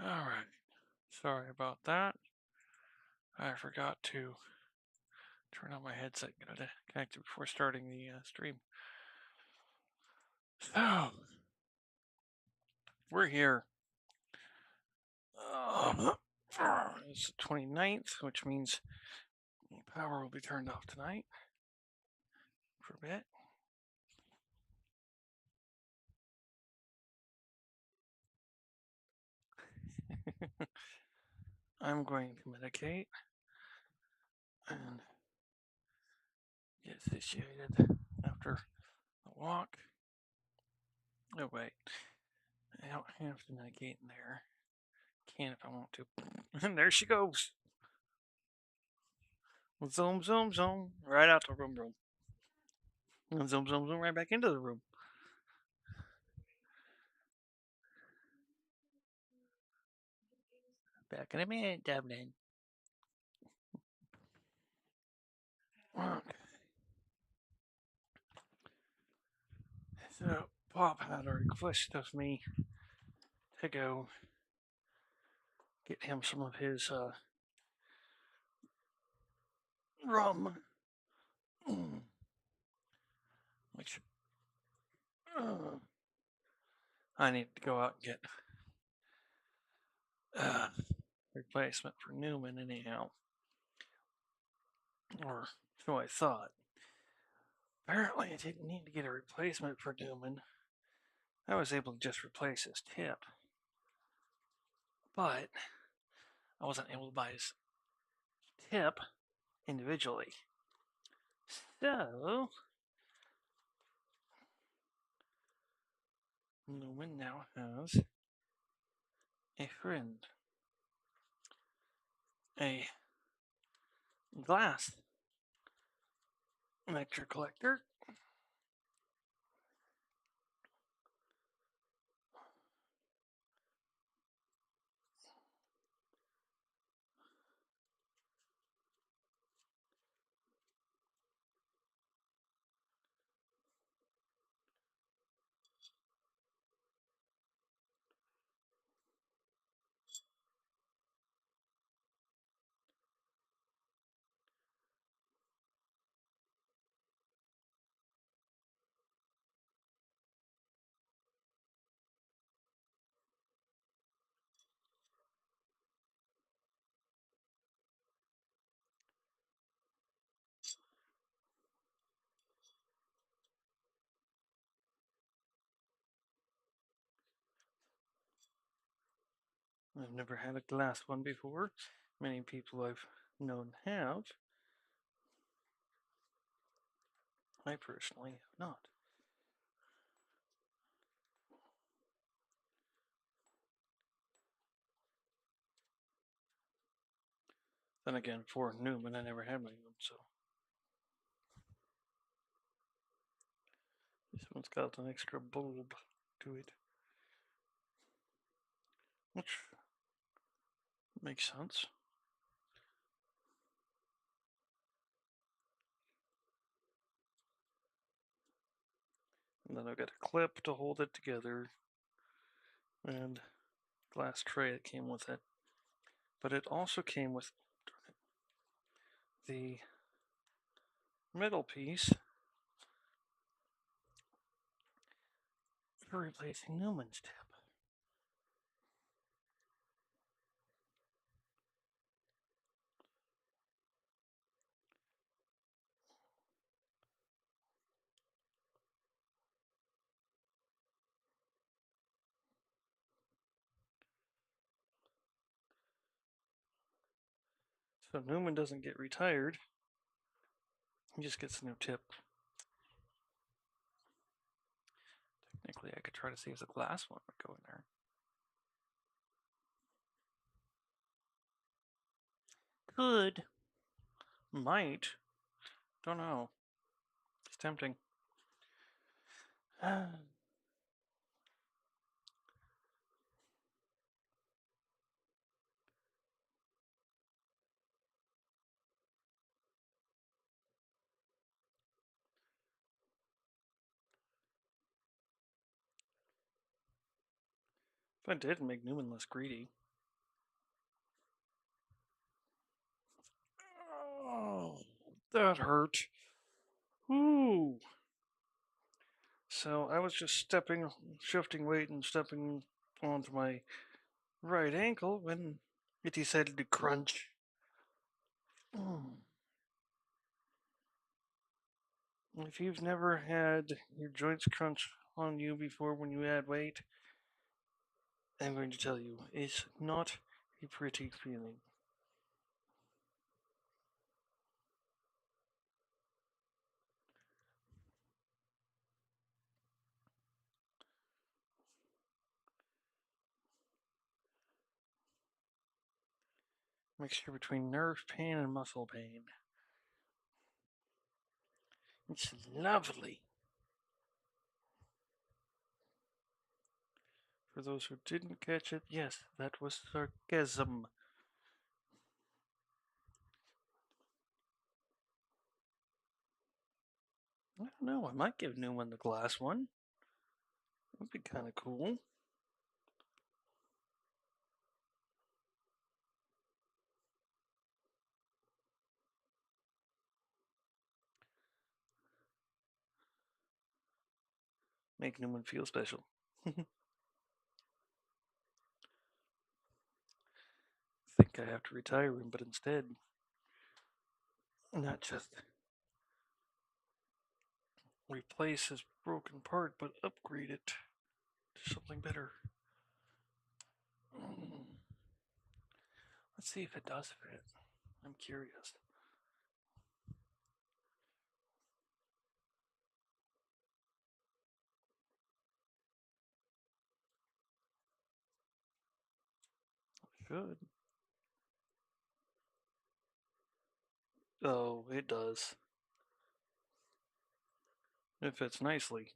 Alright, sorry about that. I forgot to turn on my headset and get it connected before starting the stream. So, we're here. It's the 29th, which means power will be turned off tonight for a bit. I'm going to medicate and get satiated after the walk. Oh, wait. I don't have to medicate in there. Can if I want to. And there she goes. Zoom, zoom, zoom. Right out the room. And zoom, zoom, zoom right back into the room. Back in a minute, Dublin. Okay. So, Pop had a request of me to go get him some of his rum, which I need to go out and get replacement for Newman anyhow, or so I thought. Apparently, I didn't need to get a replacement for Newman. I was able to just replace his tip, but I wasn't able to buy his tip individually. So, Newman now has a friend, a glass nectar collector. I've never had a glass one before. Many people I've known have. I personally have not. Then again, for Newman, I never had one of them, so. This one's got an extra bulb to it, which makes sense. And then I've got a clip to hold it together, and glass tray that came with it. But it also came with the middle piece for replacing Newman's tip. So Newman doesn't get retired. He just gets a new tip. Technically, I could try to see if the glass one would go in there. Could. Might. Don't know. It's tempting. If I did, make Newman less greedy. That hurt. Ooh. So I was just shifting weight and stepping onto my right ankle when it decided to crunch. If you've never had your joints crunch on you before when you add weight, I'm going to tell you, it's not a pretty feeling. Mixture between nerve pain and muscle pain. It's lovely. For those who didn't catch it, yes, that was sarcasm. I don't know, I might give Newman the glass one. That'd be kind of cool. Make Newman feel special. Think I have to retire him, but instead, not just replace his broken part, but upgrade it to something better. Let's see if it does fit. I'm curious. It should. Oh, it does. It fits nicely.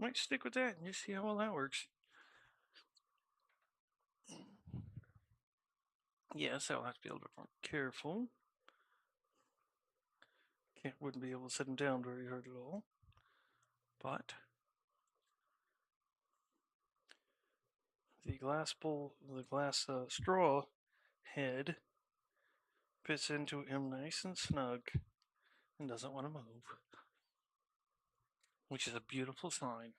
Might stick with that and just see how well that works. Yes, I'll have to be a little bit more careful. Wouldn't be able to set him down very hard at all. But the glass straw head fits into him nice and snug and doesn't want to move, which is a beautiful sign.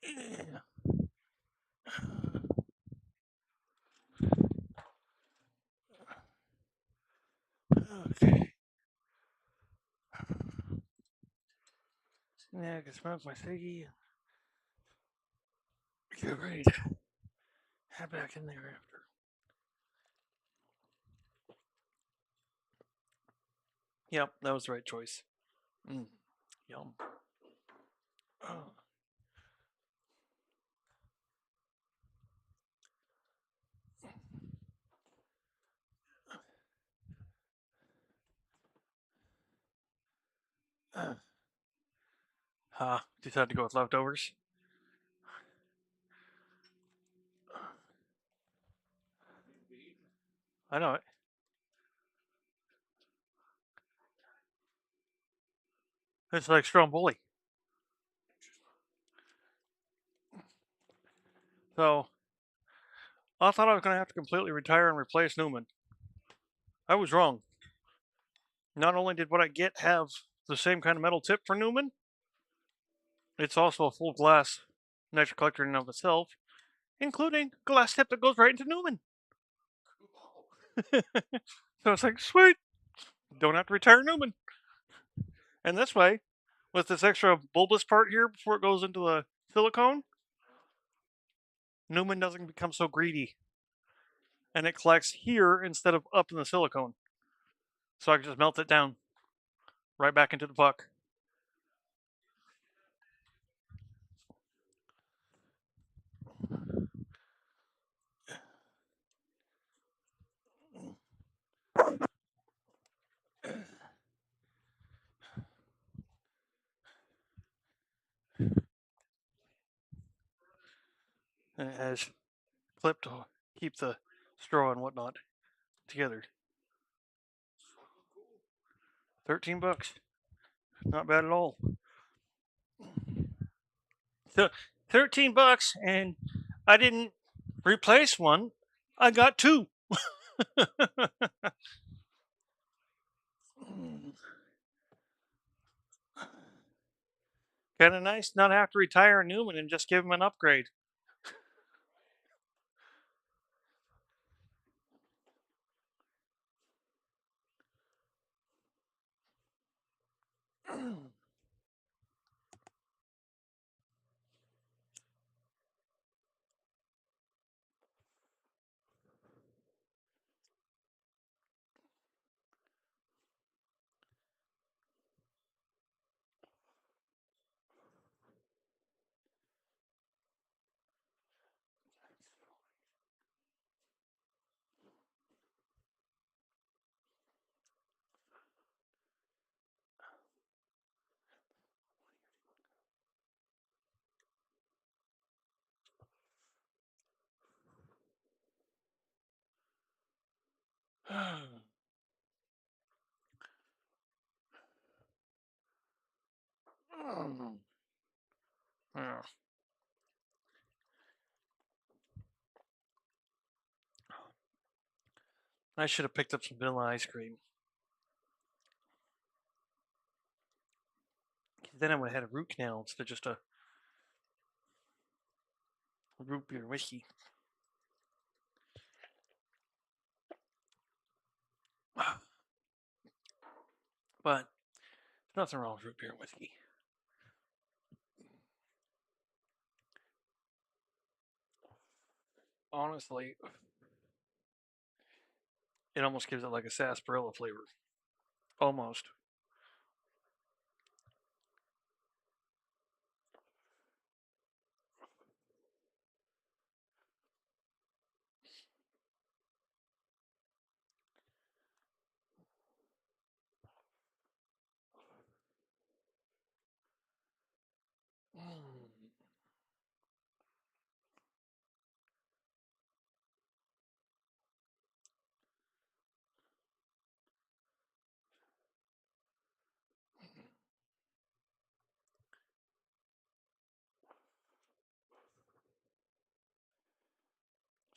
Yeah. Okay. Yeah, I can smoke my ciggy. Get ready to head back in there after. Yep, that was the right choice. Yum. Oh. Decided to go with leftovers. I know it. It's like Stromboli. So I thought I was going to have to completely retire and replace Newman. I was wrong. Not only did what I get have the same kind of metal tip for Newman, it's also a full glass nitric collector in and of itself, including glass tip that goes right into Newman. So it's like, sweet, don't have to retire Newman. And this way, with this extra bulbous part here before it goes into the silicone, Newman doesn't become so greedy. And it collects here instead of up in the silicone. So I can just melt it down right back into the puck. And it has clip to keep the straw and whatnot together. $13. Not bad at all. So $13, and I didn't replace one. I got two. Kind of nice not have to retire a Newman and just give him an upgrade. Yeah. I should have picked up some vanilla ice cream. Then I would have had a root canal instead of just a root beer whiskey. But there's nothing wrong with root beer and whiskey. Honestly, it almost gives it like a sarsaparilla flavor. Almost.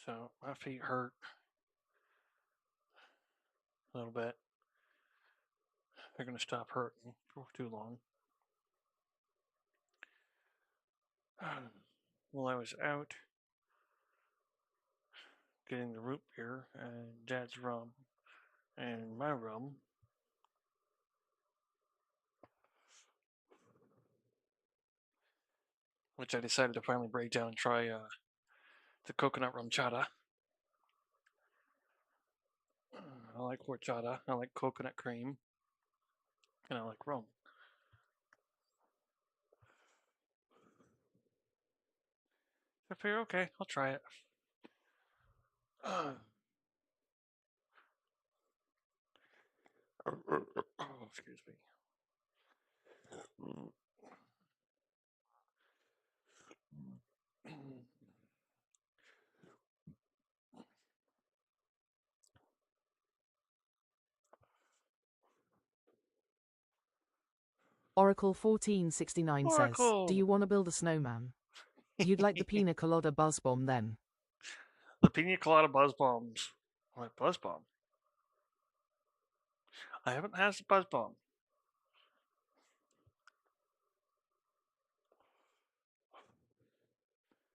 So my feet hurt a little bit. They're going to stop hurting for too long. While I was out getting the root beer and Dad's rum and my rum, which I decided to finally break down and try the coconut rum chata. I like horchata, I like coconut cream, and I like rum. I figure, okay, I'll try it. Oh, excuse me. Oracle 1469 says, do Oracle! you want to build a snowman? You'd like the pina colada buzz bomb then? The pina colada buzz bombs. What buzz bomb? I haven't had the buzz bomb.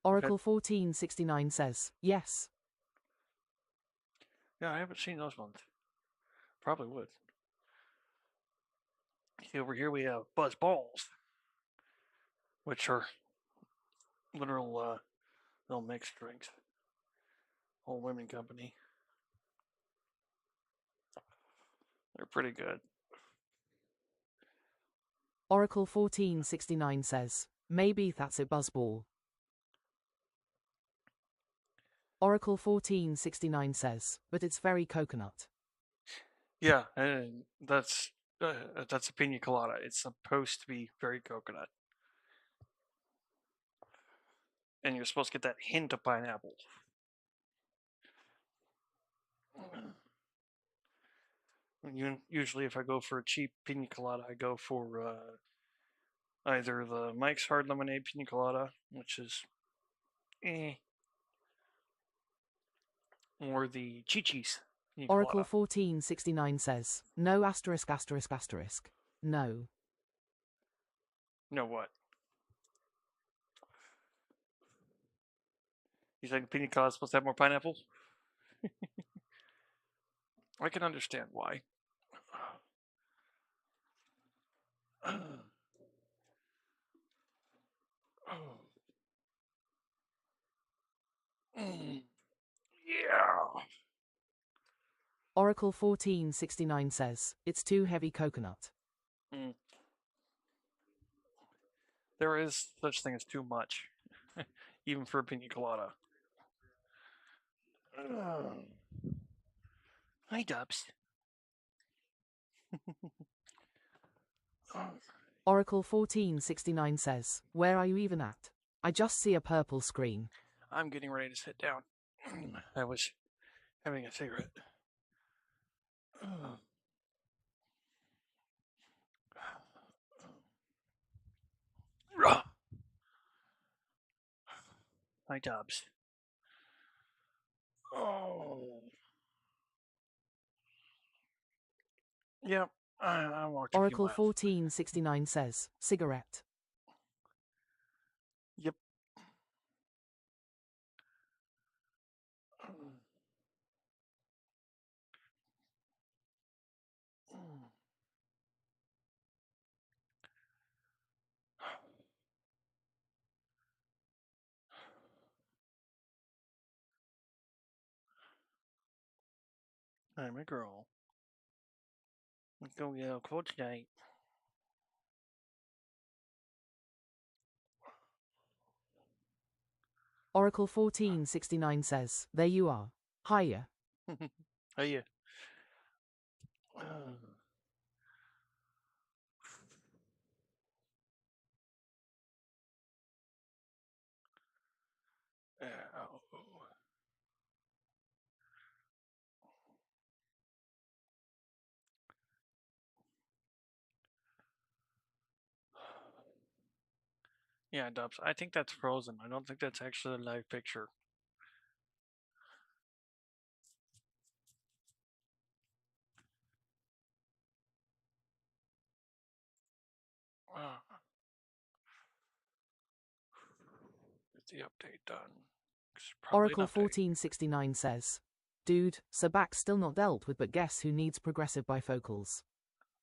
Oracle 1469 says, yes. Yeah, I haven't seen those ones. Probably would. See, over here we have buzz balls, which are literal little mixed drinks. Old Women Company. They're pretty good. Oracle 1469 says, maybe that's it buzzball. Oracle 1469 says, but it's very coconut. Yeah, and that's a pina colada. It's supposed to be very coconut. and you're supposed to get that hint of pineapple. Usually, if I go for a cheap pina colada, I go for either the Mike's Hard Lemonade Pina Colada, which is eh, or the Chi-Chi's Pina Oracle Colada. 1469 says, no asterisk asterisk asterisk. No. No what? You think pina colada is supposed to have more pineapple? I can understand why. Yeah. Oracle 1469 says, it's too heavy coconut. Mm. There is such thing as too much, even for a pina colada. Hi, Dubs. Oracle 1469 says, where are you even at? I just see a purple screen. I'm getting ready to sit down. I was having a cigarette. Hi, Dubs. Oh. Yep, I walked a few Oracle miles. 1469 says, cigarette. Yep. I'm a girl. Let's go get a cold tonight. Oracle 1469 says, there you are. Hiya. Hey, yeah, Dubs. I think that's frozen. I don't think that's actually a live picture. Get the update done. It's probably an Oracle update. 1469 says, dude, Sabac's still not dealt with, but guess who needs progressive bifocals?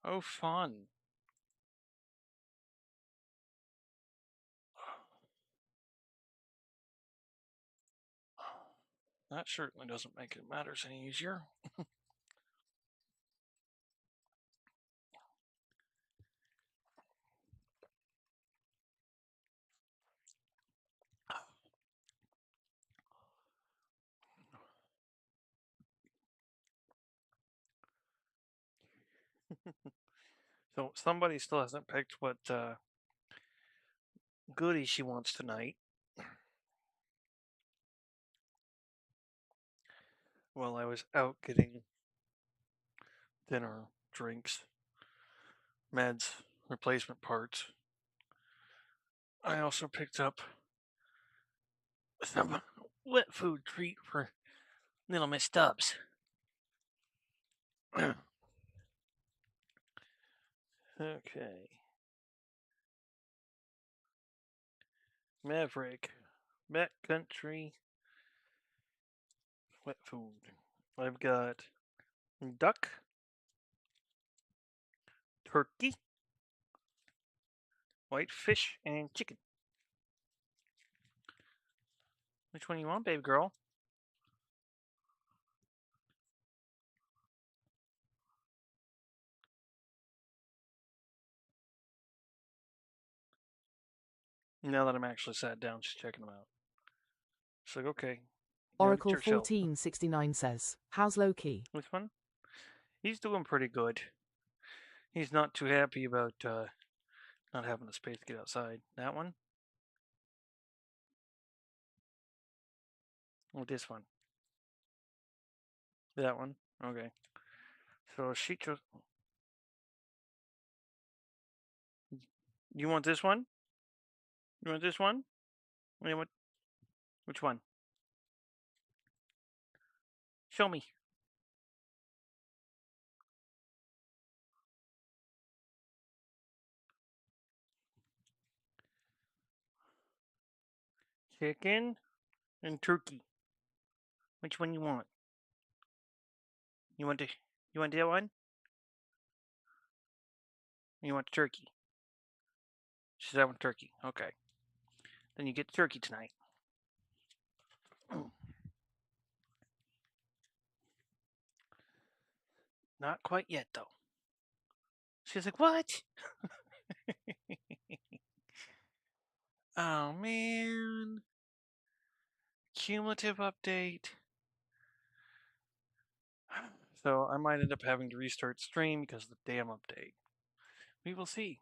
Oh, fun. That certainly doesn't make it matters any easier. So somebody still hasn't picked what goodie she wants tonight. While I was out getting dinner, drinks, meds, replacement parts, I also picked up some wet food treat for little Miss Stubbs. Okay. Maverick, backcountry, wet food. I've got duck, turkey, white fish, and chicken. Which one you want, baby girl? Now that I'm actually sat down, she's checking them out. She's like, okay, now get Oracle your fill. 1469 says, how's Loki? Which one? He's doing pretty good. He's not too happy about not having the space to get outside. That one? Or this one? That one? Okay. So she chose. You want this one? You want this one? You want which one? Show me. Chicken and turkey. Which one you want? You want the you want that one? You want the turkey? She said I want turkey. Okay. Then you get the turkey tonight. Not quite yet though. She's like, what? Oh man. Cumulative update. So I might end up having to restart stream because of the damn update. We will see.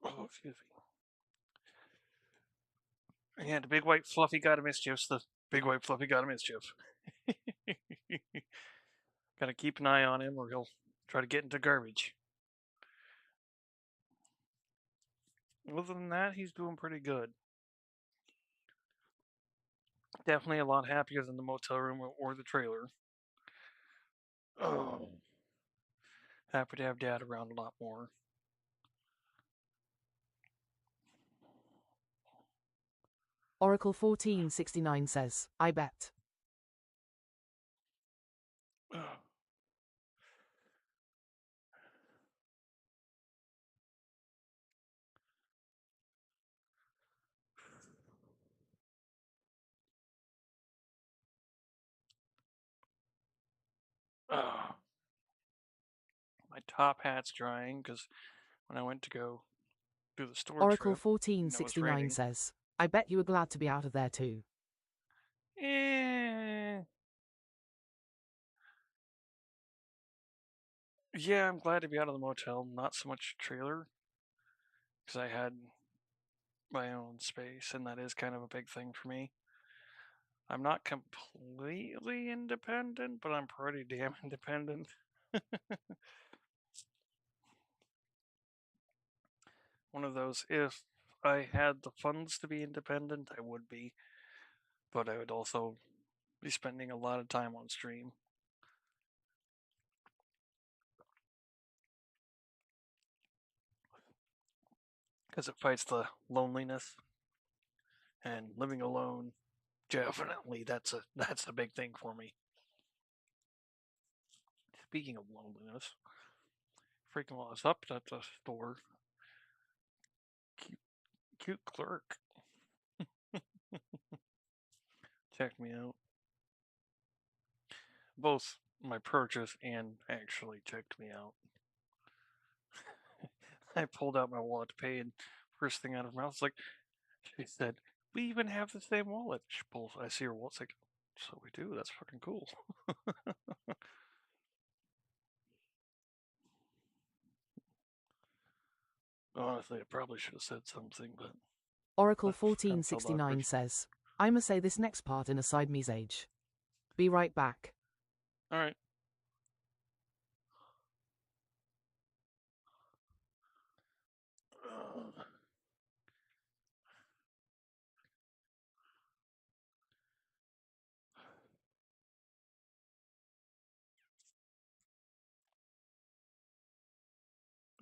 Oh, excuse me. Yeah, the big white fluffy god of mischief. The big white fluffy god of mischief. Gotta keep an eye on him or he'll try to get into garbage. Other than that, he's doing pretty good. Definitely a lot happier than the motel room or the trailer. Oh, happy to have Dad around a lot more. Oracle 1469 says, I bet. Oh, my top hat's drying because when I went to go do the store Oracle trip, and it was 1469 raining. says, I bet you were glad to be out of there too. Eh. Yeah, I'm glad to be out of the motel. Not so much trailer because I had my own space, and that is kind of a big thing for me. I'm not completely independent, but I'm pretty damn independent. One of those, if I had the funds to be independent, I would be, but I would also be spending a lot of time on stream. Because it fights the loneliness and living alone. Definitely, that's a big thing for me. Speaking of loneliness, freaking while I was up at the store, cute, cute clerk checked me out. Both my purchase and actually checked me out. I pulled out my wallet to pay, and first thing out of her mouth was like, she said, "We even have the same wallet." She pulls. I see her wallet. It's like, so we do. That's fucking cool. Honestly, I probably should have said something, but Oracle I kind of felt awkward. 1469 says, I must say this next part in a side me's age. Be right back. All right.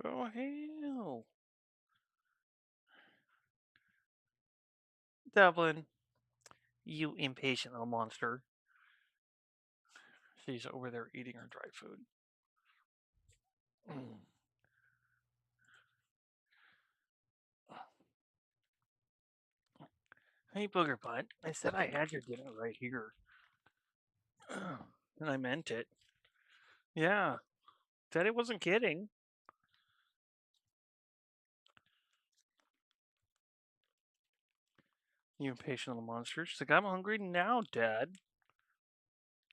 Oh hell, Devlin, you impatient little monster. She's over there eating her dry food. Hey, booger butt. I said I had your dinner right here. And I meant it. Yeah. Said it wasn't kidding. You impatient little monster. She's like, I'm hungry now, Dad.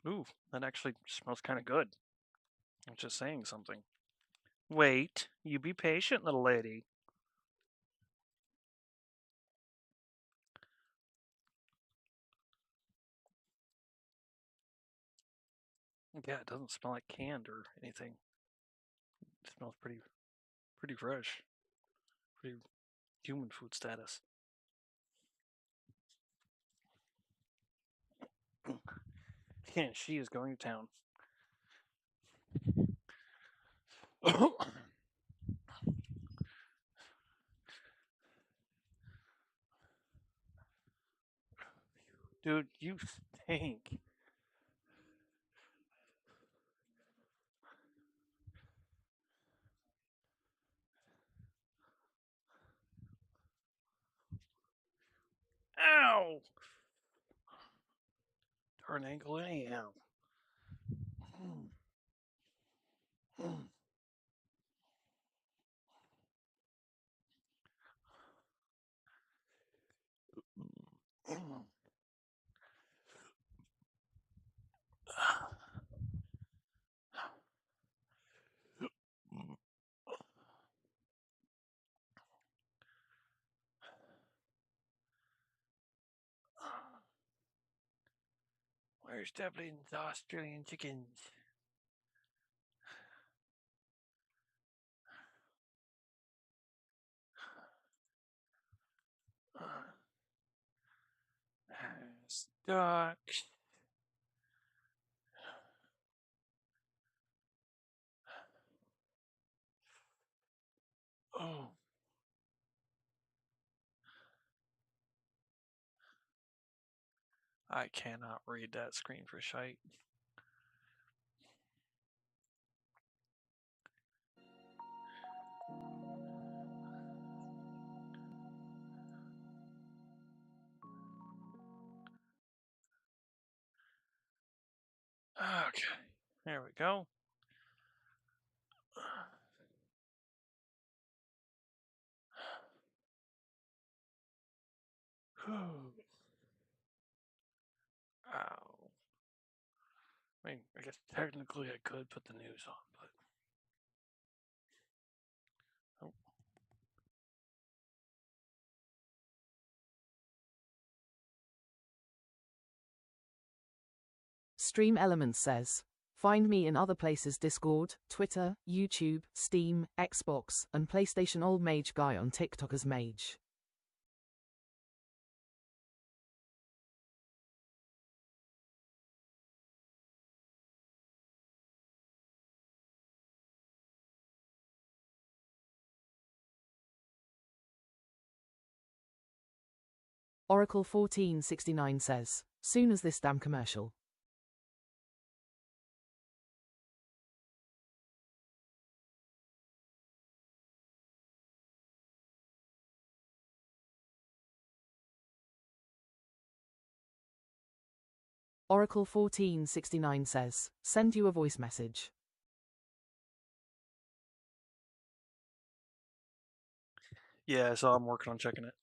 Ooh, that actually smells kind of good. I'm just saying something. Wait, you be patient, little lady. Yeah, it doesn't smell like canned or anything. It smells pretty fresh, pretty human food status. And she is going to town. Dude, you stink. Ow! Darn ankle, anyhow. Where's Dublin's Australian chickens? Stuck. Oh, I cannot read that screen for shite. Okay, there we go. Ow. I mean, I guess technically I could put the news on, but. Oh. Stream Elements says, find me in other places: Discord, Twitter, YouTube, Steam, Xbox, and PlayStation. Old Mage Guy on TikTok as Mage. Oracle 1469 says, soon as this damn commercial. Oracle 1469 says, send you a voice message. Yeah, so I'm working on checking it.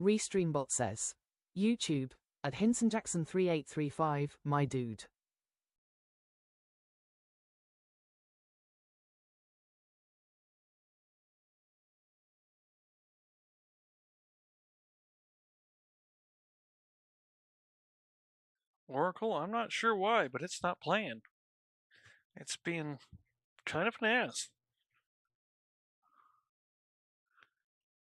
Restreambot says, YouTube, at Hinson Jackson 3835, my dude. Oracle, I'm not sure why, but it's not playing. It's being kind of an ass.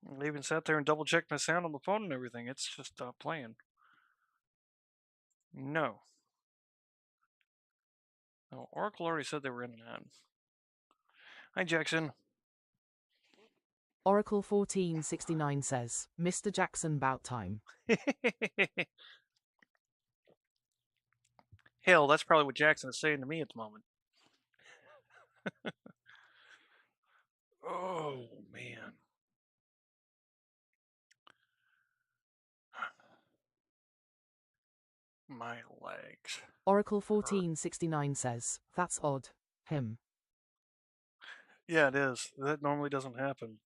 I even sat there and double checked my sound on the phone and everything. It's just stopped playing. No. Oh, Oracle already said they were in and out. Hi, Jackson. Oracle 1469 says, Mr. Jackson, bout time. Hell, that's probably what Jackson is saying to me at the moment. Oh, man. My legs. Oracle 1469 says, that's odd. him. Yeah, it is. That normally doesn't happen.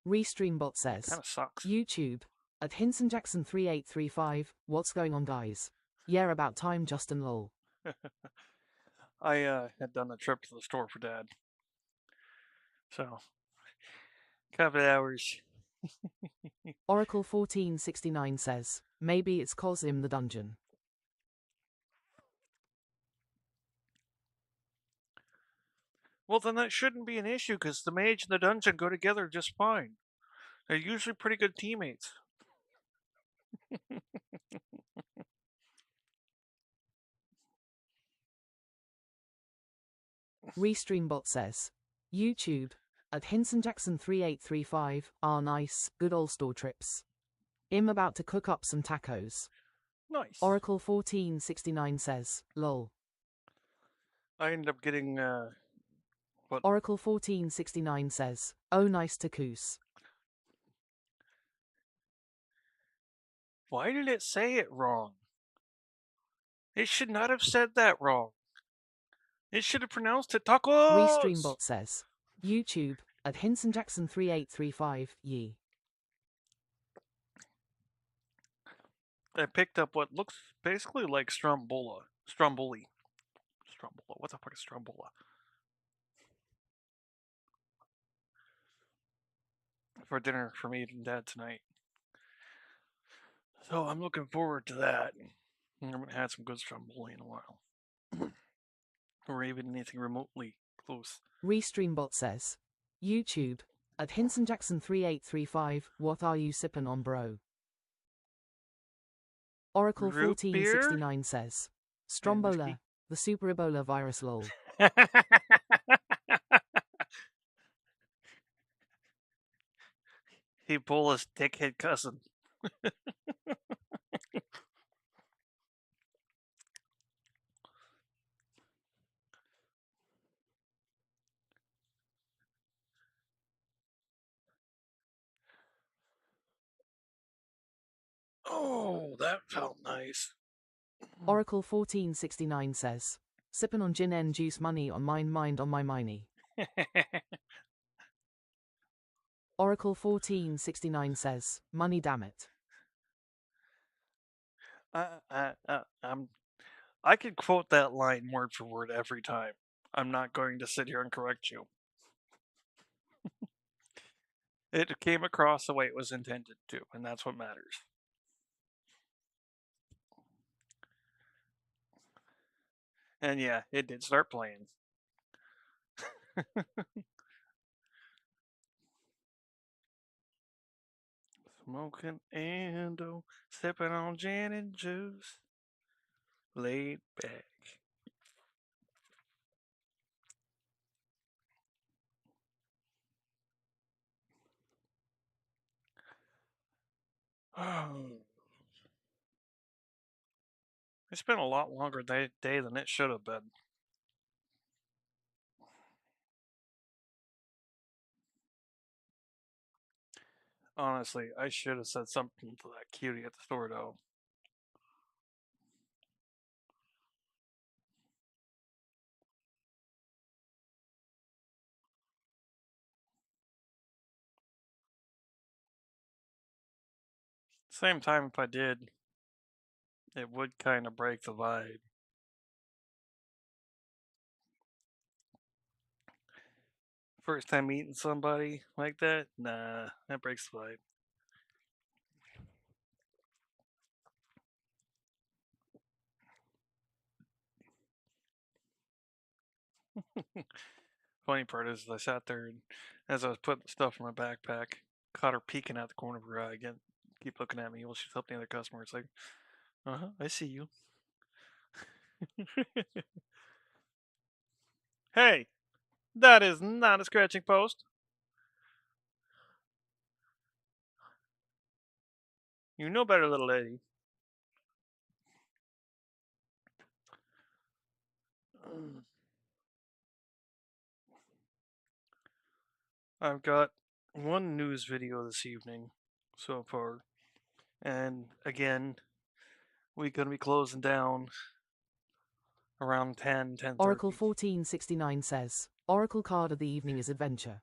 Restreambot It kind says, of sucks. YouTube, at Hinson Jackson 3835, what's going on, guys? Yeah, about time, Justin lol. I had done a trip to the store for Dad, so couple of hours. Oracle 1469 says, maybe it's cause him the dungeon. Well, then that shouldn't be an issue because the mage and the dungeon go together just fine. They're usually pretty good teammates. Restreambot says, YouTube, at Hinson Jackson 3835, are nice, good old store trips. I'm about to cook up some tacos. Nice. Oracle 1469 says, lol. I ended up getting what? Oracle 1469 says, oh nice tacos. Why did it say it wrong? It should not have said that wrong. It should have pronounced it tacos. Restreambot says, YouTube, at Hinson Jackson 3835, ye. I picked up what looks basically like Strombola. Stromboli. Strombola. What the fuck is Strombola? For dinner for me and Dad tonight. So I'm looking forward to that. I haven't had some good Stromboli in a while. Or even anything remotely close. Restreambot says, YouTube, at Hinson Jackson 3835, what are you sippin' on, bro? Oracle Root beer 1469 says, and whiskey. Strombola, the super Ebola virus lol. Ebola's dickhead cousin. Oh, that felt nice. Oracle 1469 says, sippin' on gin and juice money on mine mind on my miney. Oracle 1469 says, money damn it. I could quote that line word for word every time. I'm not going to sit here and correct you. It came across the way it was intended to, and that's what matters. And yeah, it did start playing. Smoking endo, sipping on gin and juice, laid back. It's been a lot longer day than it should have been. Honestly, I should have said something to that cutie at the store, though. Same time, if I did, it would kind of break the vibe. First time meeting somebody like that, nah, that breaks the vibe. Funny part is, I sat there and as I was putting the stuff in my backpack, caught her peeking out the corner of her eye again. Keep looking at me while she's helping the other customer. It's like, I see you. Hey, that is not a scratching post. You know better, little lady. I've got one news video this evening so far. And again, we're going to be closing down around 10:30. Oracle 1469 says, Oracle card of the evening is adventure.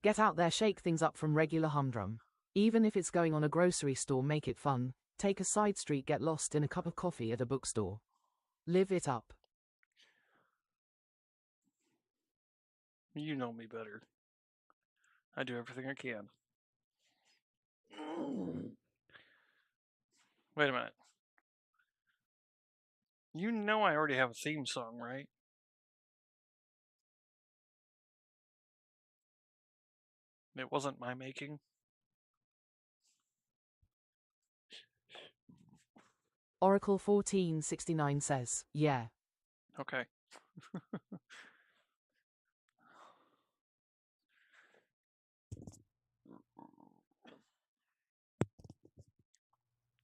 Get out there, shake things up from regular humdrum. Even if it's going on a grocery store, make it fun. Take a side street, get lost in a cup of coffee at a bookstore. Live it up. You know me better. I do everything I can. Wait a minute. You know I already have a theme song, right? It wasn't my making. Oracle 1469 says, yeah. Okay.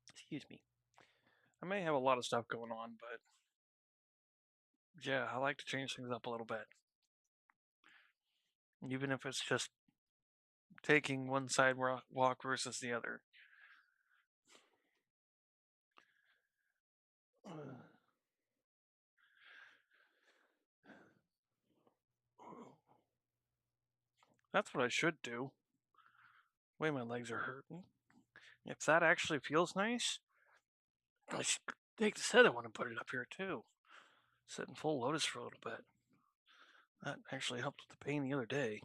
Excuse me. I may have a lot of stuff going on, but yeah, I like to change things up a little bit. Even if it's just taking one sidewalk versus the other. That's what I should do. Way my legs are hurting. If that actually feels nice, I should take this other one and put it up here too. Sit in full lotus for a little bit. That actually helped with the pain the other day.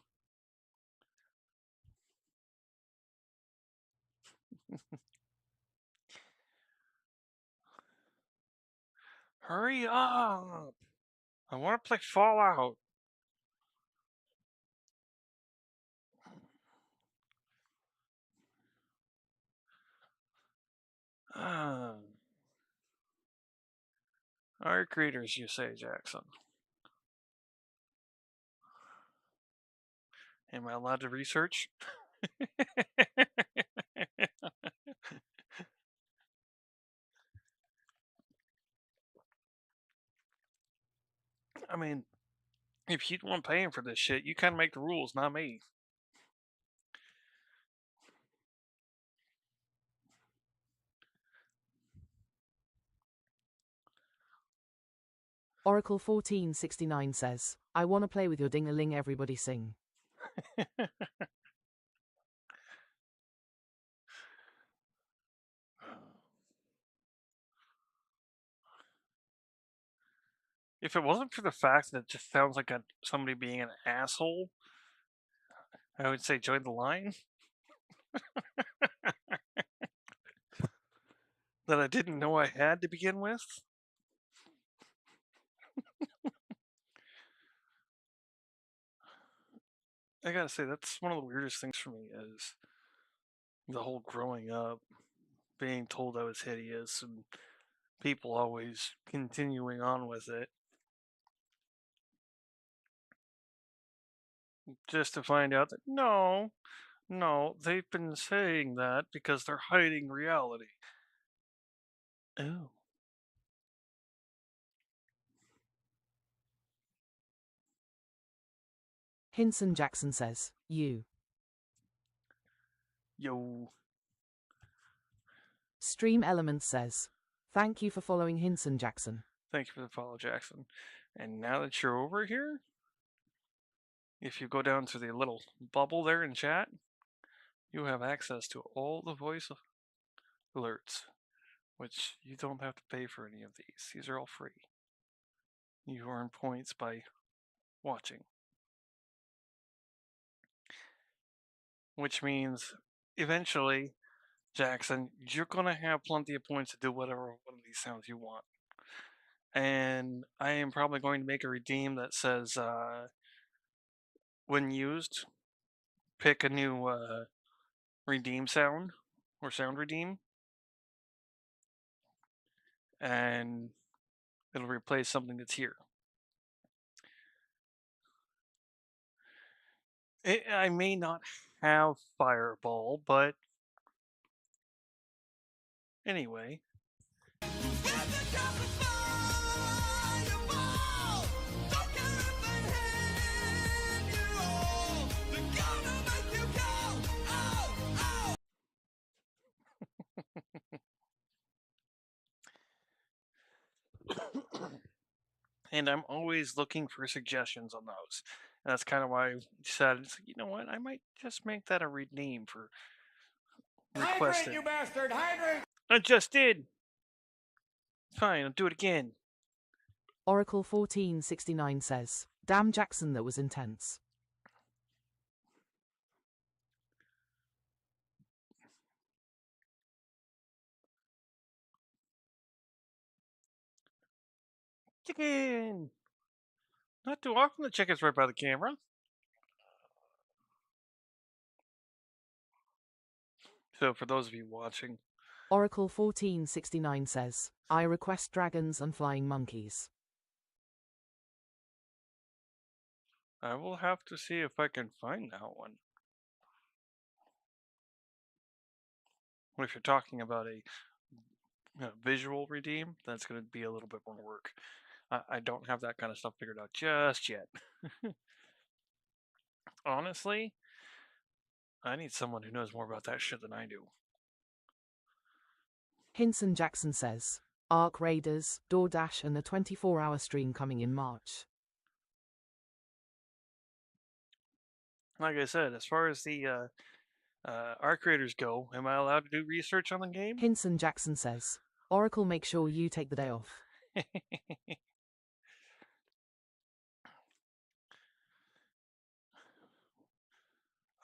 Hurry up! I want to play Fallout. Our creators, you say, Jackson. Am I allowed to research? I mean, if you want paying for this shit, you kind of make the rules, not me. Oracle 1469 says, I want to play with your ding-a-ling, everybody sing. If it wasn't for the fact that it just sounds like somebody being an asshole, I would say join the line. That I didn't know I had to begin with. I gotta say, that's one of the weirdest things for me is the whole growing up, being told I was hideous, and people always continuing on with it. Just to find out that no, they've been saying that because they're hiding reality. Oh. Hinson Jackson says, you. Yo. Stream Elements says, thank you for following Hinson Jackson. Thank you for the follow, Jackson. And now that you're over here, if you go down to the little bubble there in chat, you have access to all the voice alerts, which you don't have to pay for any of these. These are all free. You earn points by watching. Which means eventually, Jackson, you're going to have plenty of points to do whatever one of these sounds you want. And I am probably going to make a redeem that says, when used, pick a new redeem sound or sound redeem. And it'll replace something that's here. I may not have Fireball, but anyway. and I'm always looking for suggestions on those. And that's kind of why I decided, you know what, I might just make that a redeem for requesting. Hydrate, you bastard! Hydrate! I just did. Fine, I'll do it again. Oracle 1469 says, damn Jackson, that was intense. Chicken. Not too often the chicken's right by the camera. So for those of you watching, Oracle 1469 says, I request dragons and flying monkeys. I will have to see if I can find that one. If you're talking about a visual redeem, that's going to be a little bit more work. I don't have that kind of stuff figured out just yet. Honestly, I need someone who knows more about that shit than I do. Hinson Jackson says, Arc Raiders, DoorDash, and a 24-hour stream coming in March. Like I said, as far as the Arc Raiders go, am I allowed to do research on the game? Hinson Jackson says, Oracle, make sure you take the day off.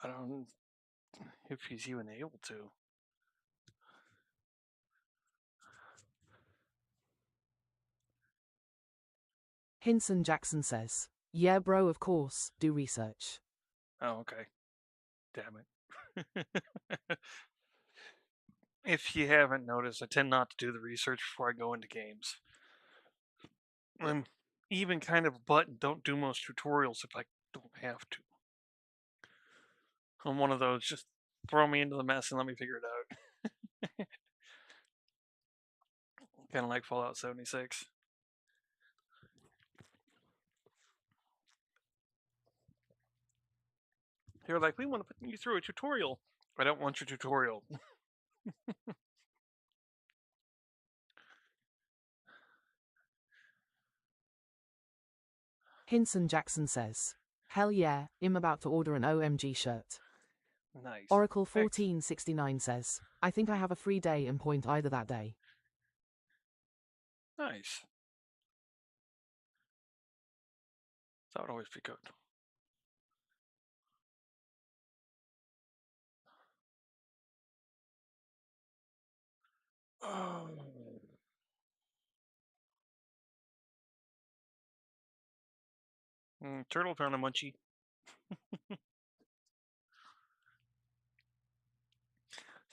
I don't know if he's even able to. Hinson Jackson says, yeah bro, of course, do research. Oh, okay. Damn it. If you haven't noticed, I tend not to do the research before I go into games. I'm even kind of a butt and don't do most tutorials if I don't have to. I'm one of those, just throw me into the mess and let me figure it out. Kind of like Fallout 76. They're like, we want to put you through a tutorial. I don't want your tutorial. Hinson Jackson says, hell yeah, I'm about to order an OMG shirt. Nice. Oracle 1469 says, I think I have a free day and point either that day. Nice. That would always be good. Oh. Turtle found a munchie.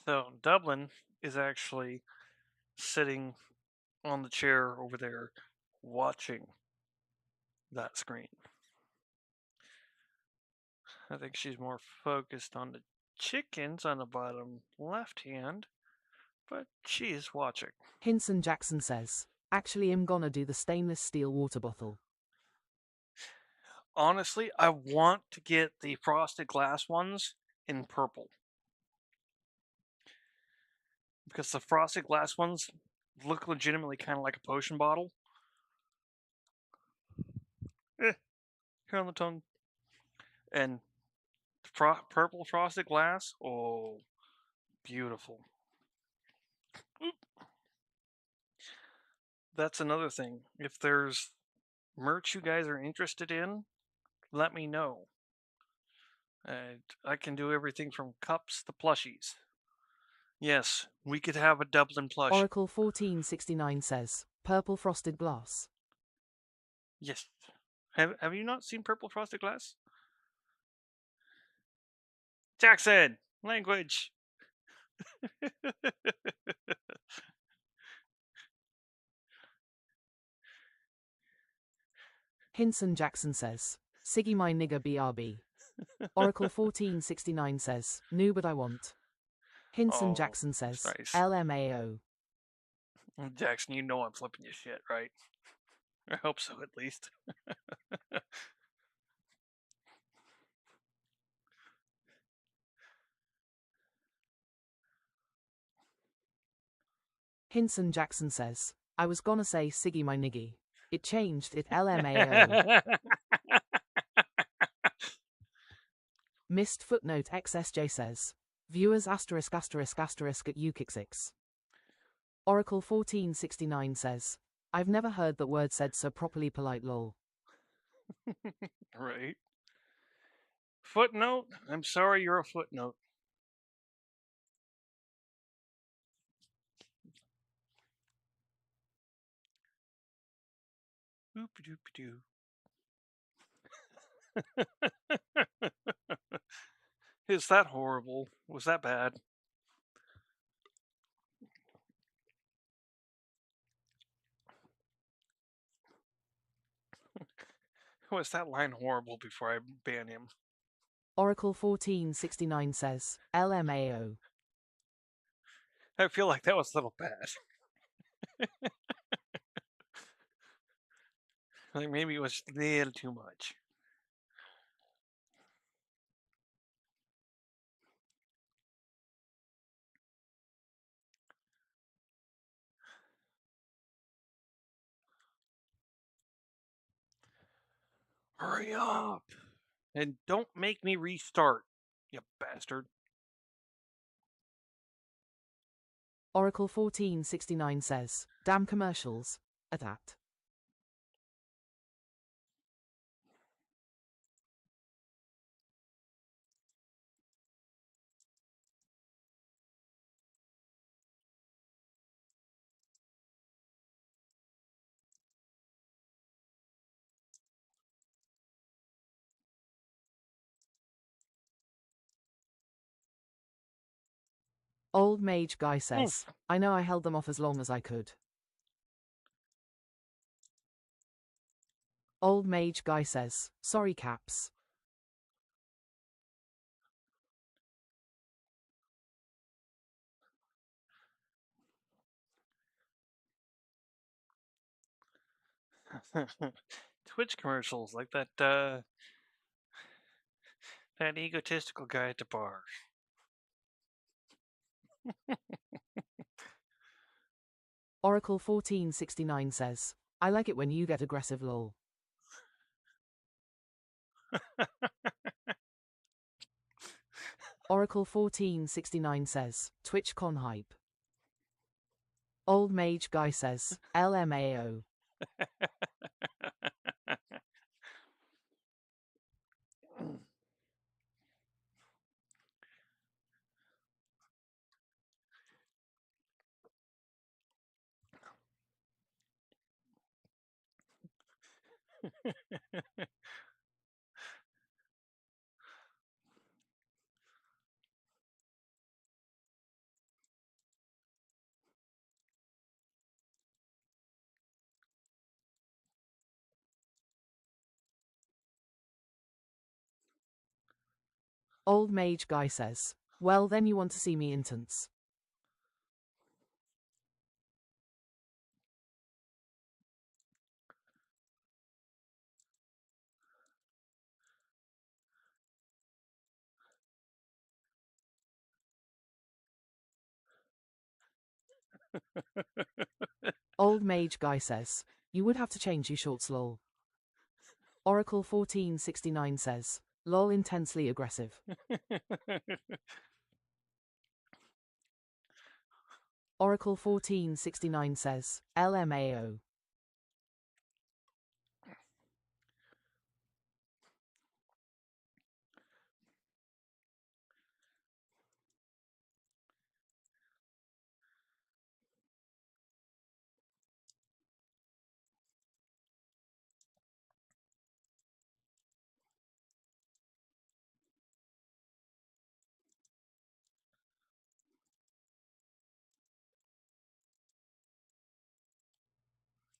So Dublin is actually sitting on the chair over there watching that screen. I think she's more focused on the chickens on the bottom left hand, but she is watching. Hinson Jackson says, actually I'm gonna do the stainless steel water bottle. Honestly, I want to get the frosted glass ones in purple. Because the frosted glass ones look legitimately kind of like a potion bottle. Here on the tongue. And purple frosted glass, oh, beautiful. Oop. That's another thing. If there's merch you guys are interested in, let me know. And I can do everything from cups to plushies. Yes, we could have a Dublin plush. Oracle 1469 says, purple frosted glass. Yes. Have you not seen purple frosted glass? Jackson, language. Hinson Jackson says, Siggy my nigga BRB. Oracle 1469 says, no but I want. Hinson Oh, Jackson says, nice. LMAO. Jackson, you know I'm flipping your shit, right? I hope so, at least. Hinson Jackson says, I was gonna say Siggy my niggy. It changed it LMAO. Missed footnote XSJ says. Viewers asterisk asterisk asterisk at UKIX6. Oracle 1469 says. I've never heard that word said so properly polite lol. Right. Footnote? I'm sorry you're a footnote. Boop-a-doop-a-doo. Is that horrible? Was that bad? Was that line horrible before I ban him? Oracle 1469 says. LMAO. I feel like that was a little bad. Like maybe it was a little too much. Hurry up! And don't make me restart, you bastard. Oracle 1469 says. Damn commercials. At that. Old Mage Guy says. I know I held them off as long as I could. Old Mage Guy says. Sorry caps. Twitch commercials like that that egotistical guy at the bar. Oracle 1469 says. I like it when you get aggressive lol. Oracle 1469 says. TwitchCon hype. Old Mage Guy says. LMAO. Old Mage Guy says. Well then you want to see me intense. Old Mage Guy says. You would have to change your shorts lol. Oracle 1469 says. Lol intensely aggressive. Oracle 1469 says. LMAO.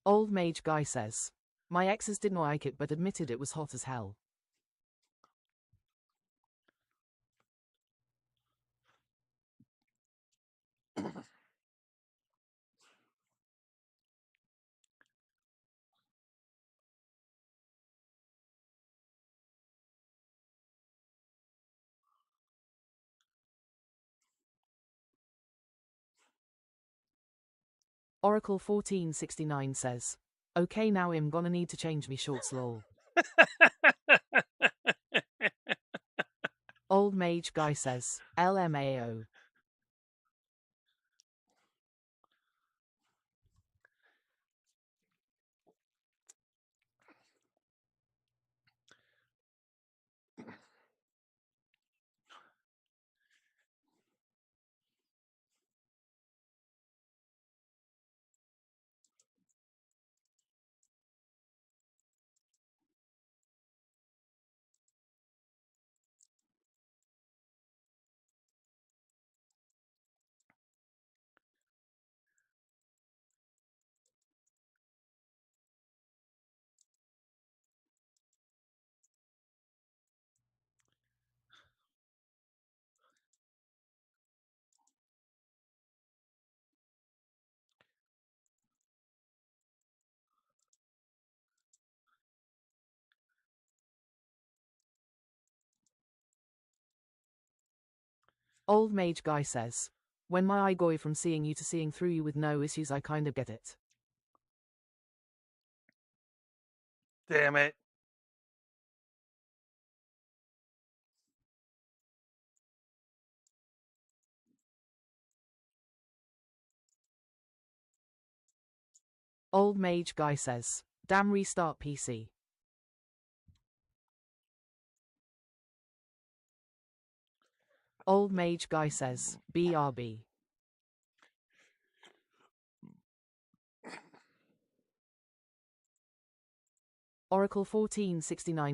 Old Mage Guy says. My exes didn't like it but admitted it was hot as hell. Oracle 1469 says. Okay, now I'm gonna need to change me shorts, lol. Old mage guy says, LMAO. Old mage guy says, when my eye goy from seeing you to seeing through you with no issues, I kind of get it. Damn it. Old mage guy says, damn, restart PC. Old mage guy says, BRB. Oracle 1469